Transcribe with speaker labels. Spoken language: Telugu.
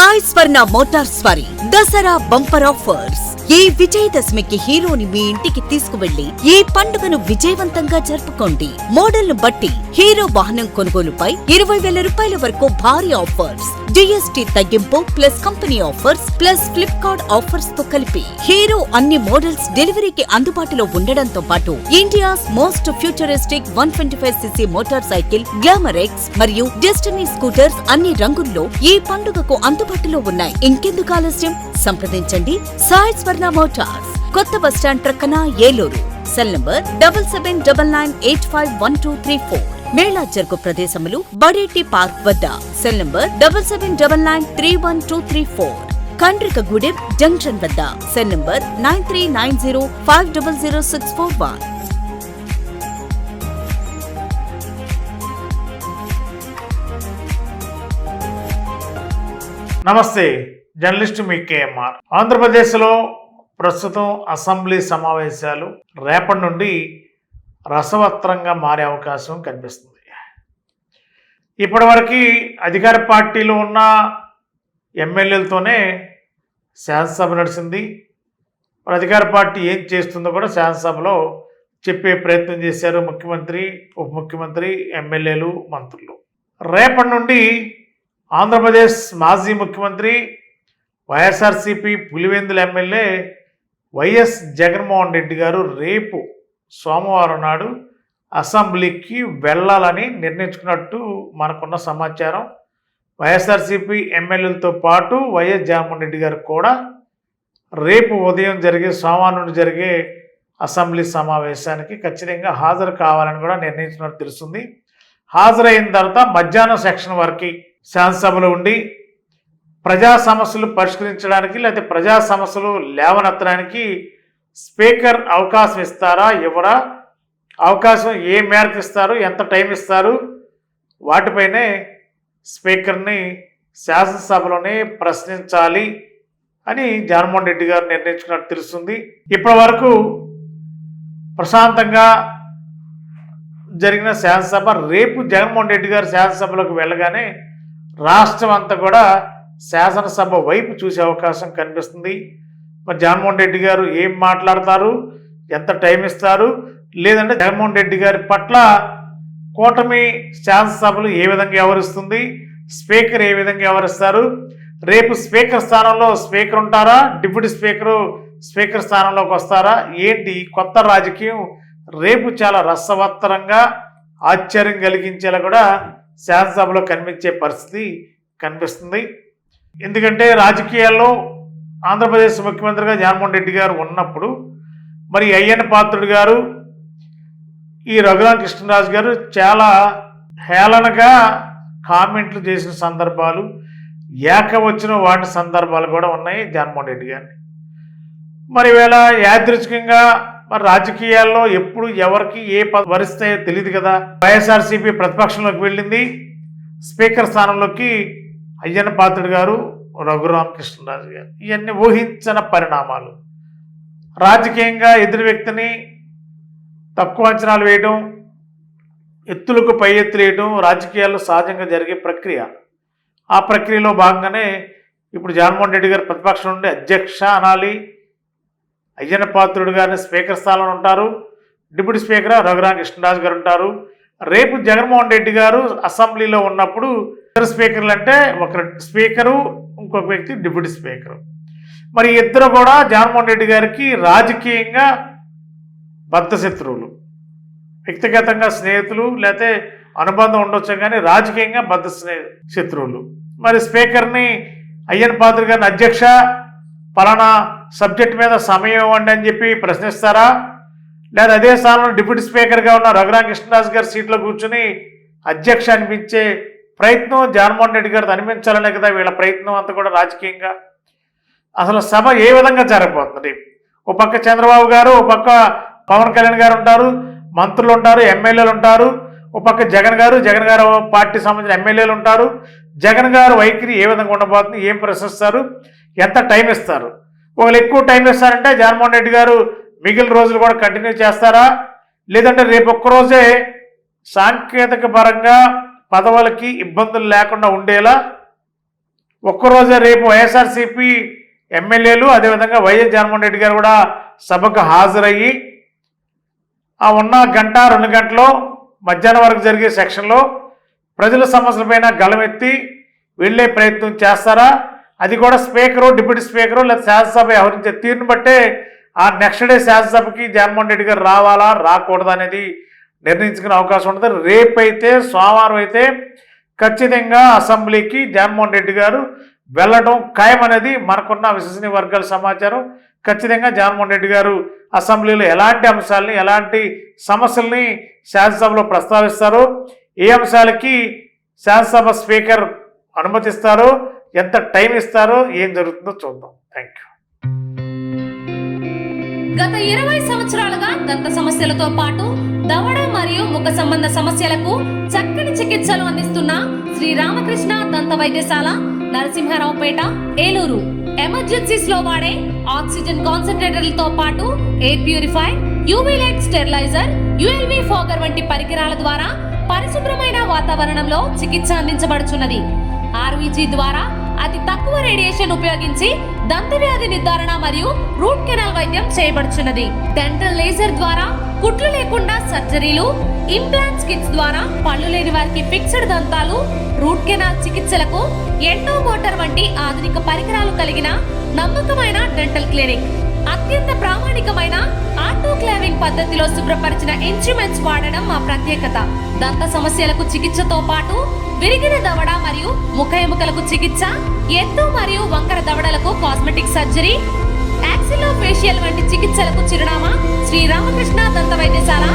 Speaker 1: సాయి స్వర్ణ మోటార్స్ వారి దసరా బంపర్ ఆఫర్స్. ఈ విజయదశమికి హీరోని మీ ఇంటికి తీసుకువెళ్లి ఈ పండుగను విజయవంతంగా జరుపుకోండి. మోడల్ ను బట్టి హీరో వాహనం కొనుగోలుపై 20,000 రూపాయల వరకు భారీ ఆఫర్స్, జీఎస్టీ తగ్గింపు plus company offers plus Flipkart offers తో కలిపి హీరో అన్ని మోడల్స్ డెలివరీకి అందుబాటులో ఉండడంతో పాటు India's most futuristic 125cc motor cycle glamour X మరియు డెస్టినీ స్కూటర్స్ అన్ని రంగుల్లో ఈ పండుగకు అందుబాటులో ఉన్నాయి. ఇంకెందుకు ఆలస్యం, సంప్రదించండి సాయి స్వర్ణ మోటార్స్, కొత్త బస్టాండ్ ప్రక్కన, ఏలూరు. Cell number 7799851234. మేళా జరుగు ప్రదేశములు బడేటి పార్క్ వద్ద. Cell number 77993124. కండ్రికగూడెం జంక్షన్ వద్ద. Cell number 9390500641.
Speaker 2: నమస్తే, జర్నలిస్టు మీ కేఎంఆర్. ఆంధ్రప్రదేశ్లో ప్రస్తుతం అసెంబ్లీ సమావేశాలు రేపటి నుండి రసవత్రంగా మారే అవకాశం కనిపిస్తుంది. ఇప్పటివరకు అధికార పార్టీలో ఉన్న ఎమ్మెల్యేలతోనే శాసనసభ నడిచింది. అధికార పార్టీ ఏం చేస్తుందో కూడా శాసనసభలో చెప్పే ప్రయత్నం చేశారు ముఖ్యమంత్రి, ఉప ముఖ్యమంత్రి, ఎమ్మెల్యేలు, మంత్రులు. రేపటి నుండి ఆంధ్రప్రదేశ్ మాజీ ముఖ్యమంత్రి, వైఎస్ఆర్సీపీ పులివెందుల ఎమ్మెల్యే వైఎస్ జగన్మోహన్ రెడ్డి గారు రేపు సోమవారం నాడు అసెంబ్లీకి వెళ్ళాలని నిర్ణయించుకున్నట్టు మనకున్న సమాచారం. వైఎస్ఆర్సీపీ ఎమ్మెల్యేలతో పాటు వైఎస్ జగన్మోహన్ రెడ్డి గారు కూడా రేపు ఉదయం సోమవారం నుండి జరిగే అసెంబ్లీ సమావేశానికి ఖచ్చితంగా హాజరు కావాలని కూడా నిర్ణయించినట్టు తెలుస్తుంది. హాజరైన తర్వాత మధ్యాహ్నం సెక్షన్ వరకు శాసనసభలో ఉండి ప్రజా సమస్యలు పరిష్కరించడానికి లేకపోతే ప్రజా సమస్యలు లేవనెత్తడానికి స్పీకర్ అవకాశం ఇస్తారా, ఇవ్వరా, అవకాశం ఏ మేరకు ఇస్తారు, ఎంత టైం ఇస్తారు, వాటిపైనే స్పీకర్ని శాసనసభలోనే ప్రశ్నించాలి అని జగన్మోహన్ రెడ్డి గారు నిర్ణయించుకున్నట్టు తెలుస్తుంది. ఇప్పటి వరకు ప్రశాంతంగా జరిగిన శాసనసభ రేపు జగన్మోహన్ రెడ్డి గారు శాసనసభలోకి వెళ్ళగానే రాష్ట్రం అంతా కూడా శాసనసభ వైపు చూసే అవకాశం కనిపిస్తుంది. మరి జగన్మోహన్ రెడ్డి గారు ఏం మాట్లాడతారు, ఎంత టైం ఇస్తారు, లేదంటే జగన్మోహన్ రెడ్డి గారి పట్ల కూటమి శాసనసభలు ఏ విధంగా వ్యవహరిస్తుంది, స్పీకర్ ఏ విధంగా వ్యవహరిస్తారు, రేపు స్పీకర్ స్థానంలో స్పీకర్ ఉంటారా, డిప్యూటీ స్పీకర్ స్థానంలోకి వస్తారా, ఏంటి కొత్త రాజకీయం రేపు చాలా రసవత్తరంగా ఆశ్చర్యం కలిగించేలా కూడా శాసనసభలో కనిపించే పరిస్థితి కనిపిస్తుంది. ఎందుకంటే రాజకీయాల్లో ఆంధ్రప్రదేశ్ ముఖ్యమంత్రిగా జగన్మోహన్ రెడ్డి గారు ఉన్నప్పుడు మరి అయ్యన్న పాత్రుడు గారు, ఈ రఘురామ కృష్ణరాజు గారు చాలా హేళనగా కామెంట్లు చేసిన సందర్భాలు, ఏకవచ్చిన వాటి సందర్భాలు కూడా ఉన్నాయి జగన్మోహన్ రెడ్డి గారిని. మరి ఈవేళ యాదృచ్ఛికంగా మరి రాజకీయాల్లో ఎప్పుడు ఎవరికి ఏ వరిస్తాయో తెలియదు కదా. వైఎస్ఆర్సీపీ ప్రతిపక్షంలోకి వెళ్ళింది, స్పీకర్ స్థానంలోకి అయ్యన్న పాత్రుడు గారు, రఘురామ కృష్ణరాజు గారు. ఇవన్నీ ఊహించని పరిణామాలు. రాజకీయంగా ఎదురు వ్యక్తిని తక్కువ అంచనాలు వేయడం, ఎత్తులకు పై ఎత్తులు వేయడం రాజకీయాల్లో సహజంగా జరిగే ప్రక్రియ. ఆ ప్రక్రియలో భాగంగానే ఇప్పుడు జగన్మోహన్ రెడ్డి గారు ప్రతిపక్షం నుండి అధ్యక్ష అనాలి, అయ్యన్న పాత్రుడు గారిని స్పీకర్ స్థానంలో ఉంటారు, డిప్యూటీ స్పీకర్ రఘురామ కృష్ణరాజు గారు ఉంటారు. రేపు జగన్మోహన్ రెడ్డి గారు అసెంబ్లీలో ఉన్నప్పుడు ఇద్దరు స్పీకర్లు అంటే ఒక స్పీకరు, ఇంకొక వ్యక్తి డిప్యూటీ స్పీకరు. మరి ఇద్దరు కూడా జగన్మోహన్ రెడ్డి గారికి రాజకీయంగా బద్ధశత్రువులు, వ్యక్తిగతంగా స్నేహితులు లేకపోతే అనుబంధం ఉండొచ్చు కానీ రాజకీయంగా శత్రువులు. మరి స్పీకర్ని అయ్యన్న పాత్రుడు గారిని అధ్యక్ష పలానా సబ్జెక్ట్ మీద సమయం ఇవ్వండి అని చెప్పి ప్రశ్నిస్తారా, లేదా అదే స్థానంలో డిప్యూటీ స్పీకర్గా ఉన్న రఘురామ కృష్ణరాజు గారి సీట్లో కూర్చుని అధ్యక్ష అనిపించే ప్రయత్నం జగన్మోహన్ రెడ్డి గారితో అనిపించాలనే కదా వీళ్ళ ప్రయత్నం అంతా కూడా రాజకీయంగా. అసలు సభ ఏ విధంగా జరగబోతుంది? ఓ పక్క చంద్రబాబు గారు, ఓ పక్క పవన్ కళ్యాణ్ గారు ఉంటారు, మంత్రులు ఉంటారు, ఎమ్మెల్యేలు ఉంటారు, ఓ పక్క జగన్ గారు పార్టీ సంబంధించిన ఎమ్మెల్యేలు ఉంటారు. జగన్ గారు వైఖరి ఏ విధంగా ఉండబోతుంది, ఏం ప్రశ్నిస్తారు, ఎంత టైం ఇస్తారు? ఒకళ్ళు ఎక్కువ టైం ఇస్తారంటే జగన్మోహన్ రెడ్డి గారు మిగిలిన రోజులు కూడా కంటిన్యూ చేస్తారా, లేదంటే రేపు ఒక్కరోజే సాంకేతిక పరంగా పదవులకి ఇబ్బందులు లేకుండా ఉండేలా ఒక్కరోజే రేపు వైఎస్ఆర్సీపీ ఎమ్మెల్యేలు అదేవిధంగా వైఎస్ జగన్మోహన్ రెడ్డి గారు కూడా సభకు హాజరయ్యి ఆ ఉన్న గంట 2 గంటలో మధ్యాహ్నం వరకు జరిగే సెక్షన్లో ప్రజల సమస్యలపైన గళమెత్తి వెళ్ళే ప్రయత్నం చేస్తారా? అది కూడా స్పీకరు, డిప్యూటీ స్పీకరు లేదా శాసనసభ వ్యవహరించే తీరును బట్టే ఆ నెక్స్ట్ డే శాసనసభకి జగన్మోహన్ రెడ్డి గారు రావాలా రాకూడదా అనేది నిర్ణయించుకునే అవకాశం ఉంటుంది. రేపైతే సోమవారం అయితే ఖచ్చితంగా అసెంబ్లీకి జగన్మోహన్ రెడ్డి గారు వెళ్ళడం ఖాయం అనేది మనకున్న విశ్వసనీయ వర్గాల సమాచారం. ఖచ్చితంగా జగన్మోహన్ రెడ్డి గారు అసెంబ్లీలో ఎలాంటి అంశాలని ఎలాంటి సమస్యల్ని శాసనసభలో ప్రస్తావిస్తారు, ఏ అంశాలకి శాసనసభ స్పీకర్ అనుమతిస్తారు, ఎంత టైం ఇస్తారో, ఏం జరుగుతుందో చూద్దాం. Thank you.
Speaker 3: గత 20 సంవత్సరాలుగా దంత సమస్యలతో పాటు దవడ మరియు ముఖ సంబంధ సమస్యలకు చక్కని చికిత్సలు అందిస్తున్న శ్రీ రామకృష్ణ దంత వైద్యశాల, నరసింహారావుపేట, ఏలూరు. ఎమర్జెన్సీస్ లో వాడే ఆక్సిజన్ కాన్సంట్రేటర్లతో పాటు air purify, UV light steriliser, ULV fogger వంటి పరికరాల ద్వారా పరిశుభ్రమైన వాతావరణంలో చికిత్స అందించబడుచున్నది. ఆర్వీజీ ద్వారా అతి తక్కువ రేడియేషన్ ఉపయోగించి దంత వ్యాధి నిర్ధారణ మరియు రూట్ కెనాల్ వైద్యం చేయబడుచున్నది. డెంటల్ లేజర్ ద్వారా కుట్లు లేకుండా సర్జరీలు, ఇంప్లాంట్స్ కిట్స్ ద్వారా పళ్ళు లేని వారికి ఫిక్స్డ్ దంతాలు, రూట్ కెనాల్ చికిత్సలకు ఎండో మోటార్ వంటి ఆధునిక పరికరాలు కలిగిన నమ్మకమైన డెంటల్ క్లినిక్. అత్యంత ప్రామాణికమైన ఆటోక్లావింగ్ పద్ధతిలో శుభ్రపరిచిన ఇన్స్ట్రుమెంట్స్ వాడడం మా ప్రత్యేకత. దంత సమస్యలకు చికిత్సతో పాటు విరిగిన దవడ మరియు ముఖ ఎముకలకు చికిత్స, ఎత్తు మరియు వంకర దవడలకు కాస్మెటిక్ సర్జరీ, యాక్సిలో ఫేషియల్ వంటి చికిత్సలకు చిరునామా శ్రీ రామకృష్ణ దంత వైద్యశాల,